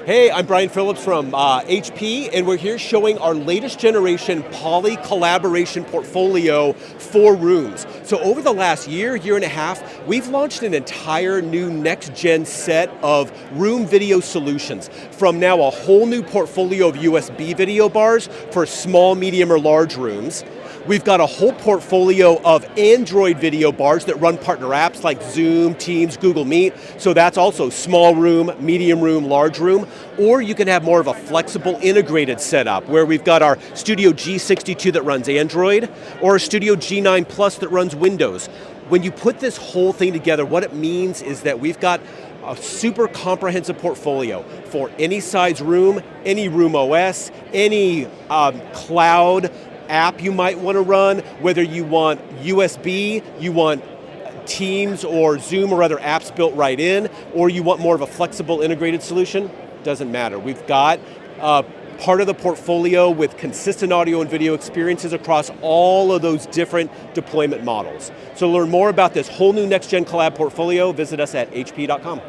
Hey, I'm Brian Phillips from HP, and we're here showing our latest generation Poly collaboration portfolio for rooms. So over the last year and a half, we've launched an entire new next-gen set of room video solutions. From now a whole new portfolio of USB video bars for small, medium, or large rooms. We've got a whole portfolio of Android video bars that run partner apps like Zoom, Teams, Google Meet. So that's also small room, medium room, large room. Or you can have more of a flexible integrated setup where we've got our Studio G62 that runs Android or a Studio G9 Plus that runs Windows. When you put this whole thing together, what it means is that we've got a super comprehensive portfolio for any size room, any room OS, any cloud app you might want to run, whether you want USB, you want Teams or Zoom or other apps built right in, or you want more of a flexible integrated solution, doesn't matter. We've got part of the portfolio with consistent audio and video experiences across all of those different deployment models. So to learn more about this whole new next-gen collab portfolio, visit us at hp.com.